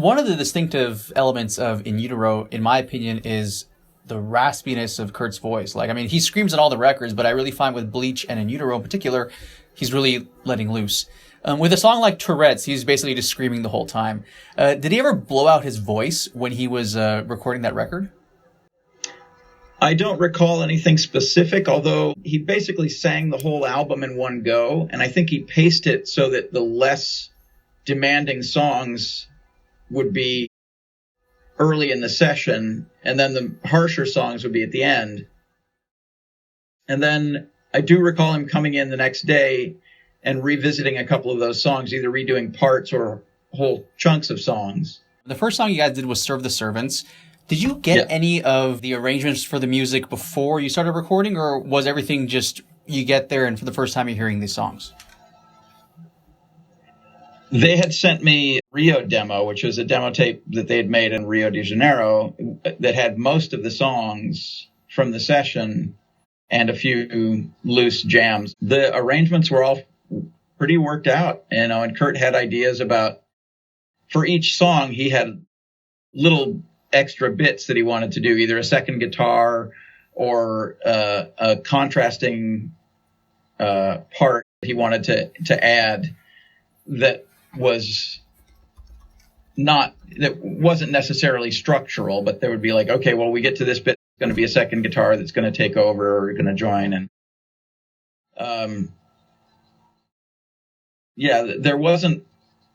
One of the distinctive elements of In Utero, in my opinion, is the raspiness of Kurt's voice. Like, I mean, he screams on all the records, but I really find with Bleach and In Utero in particular, he's really letting loose. With a song like Tourette's, he's basically just screaming the whole time. Did he ever blow out his voice when he was recording that record? I don't recall anything specific, although he basically sang the whole album in one go, and I think he paced it so that the less demanding songs would be early in the session, and then the harsher songs would be at the end. And then I do recall him coming in the next day and revisiting a couple of those songs, either redoing parts or whole chunks of songs. The first song you guys did was Serve the Servants. Did you get any of the arrangements for the music before you started recording, or was everything just you get there and for the first time you're hearing these songs? They had sent me Rio demo, which was a demo tape that they had made in Rio de Janeiro that had most of the songs from the session and a few loose jams. The arrangements were all pretty worked out, and Kurt had ideas about, for each song, he had little extra bits that he wanted to do, either a second guitar or a contrasting part he wanted to add that wasn't necessarily structural, but there would be like, okay, well, we get to this bit, it's going to be a second guitar that's going to take over or going to join. And there wasn't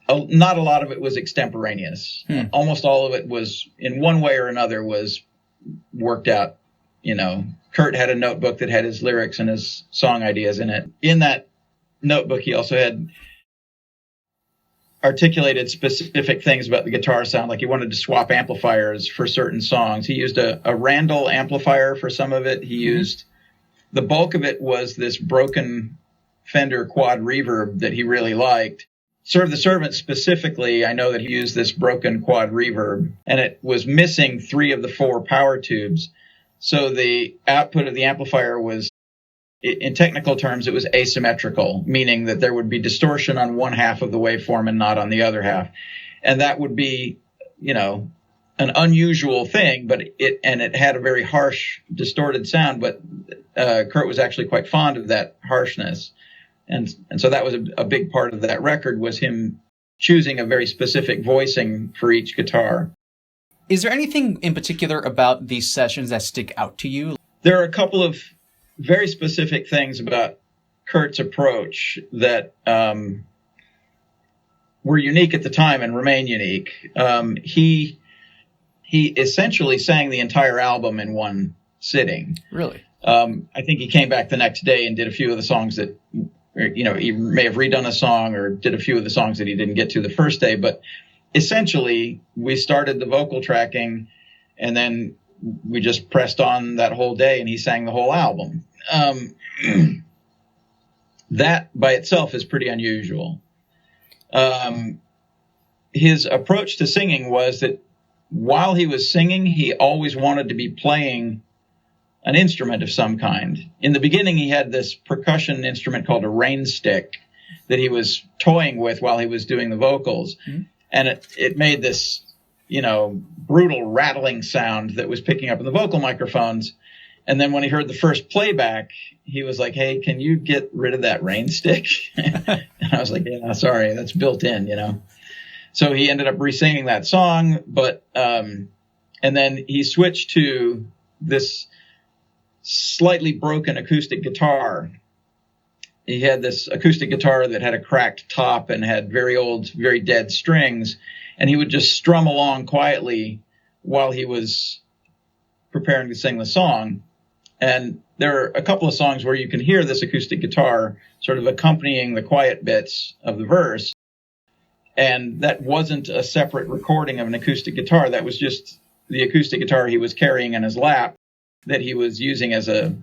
not a lot of it was extemporaneous. Almost all of it was, in one way or another, was worked out. Kurt had a notebook that had his lyrics and his song ideas in it. In that notebook, he also had articulated specific things about the guitar sound, like he wanted to swap amplifiers for certain songs. He used a Randall amplifier for some of it. He used, the bulk of it was this broken Fender quad reverb that he really liked. Serve the Servant specifically, I know that he used this broken quad reverb, and it was missing 3 of the 4 power tubes. So the output of the amplifier was, in technical terms, it was asymmetrical, meaning that there would be distortion on one half of the waveform and not on the other half. And that would be, an unusual thing, but it had a very harsh, distorted sound, but Kurt was actually quite fond of that harshness. And so that was a big part of that record, was him choosing a very specific voicing for each guitar. Is there anything in particular about these sessions that stick out to you? There are a couple of very specific things about Kurt's approach that were unique at the time and remain unique. He essentially sang the entire album in one sitting. Really? I think he came back the next day and did a few of the songs that, he may have redone a song or did a few of the songs that he didn't get to the first day. But essentially, we started the vocal tracking, and then we just pressed on that whole day, and he sang the whole album. That by itself is pretty unusual. His approach to singing was that while he was singing, he always wanted to be playing an instrument of some kind. In the beginning, he had this percussion instrument called a rain stick that he was toying with while he was doing the vocals. Mm-hmm. And it made this, brutal rattling sound that was picking up in the vocal microphones. And then when he heard the first playback, he was like, "Hey, can you get rid of that rain stick?" And I was like, "Yeah, sorry, that's built in, So he ended up re-singing that song, but, and then he switched to this slightly broken acoustic guitar. He had this acoustic guitar that had a cracked top and had very old, very dead strings, and he would just strum along quietly while he was preparing to sing the song. And there are a couple of songs where you can hear this acoustic guitar sort of accompanying the quiet bits of the verse. And that wasn't a separate recording of an acoustic guitar. That was just the acoustic guitar he was carrying in his lap that he was using as a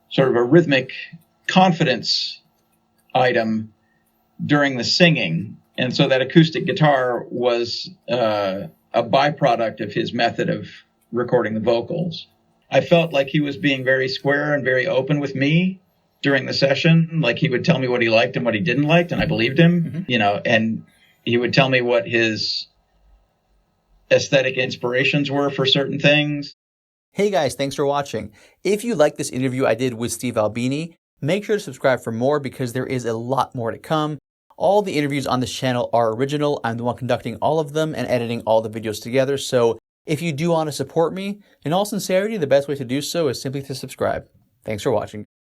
sort of a rhythmic confidence item during the singing. And so that acoustic guitar was a byproduct of his method of recording the vocals. I felt like he was being very square and very open with me during the session. Like he would tell me what he liked and what he didn't like, and I believed him, and He would tell me what his aesthetic inspirations were for certain things. Hey guys, thanks for watching. If you like this interview I did with Steve Albini, make sure to subscribe for more because there is a lot more to come. All the interviews on this channel are original. I'm the one conducting all of them and editing all the videos together. So if you do want to support me, in all sincerity, the best way to do so is simply to subscribe. Thanks for watching.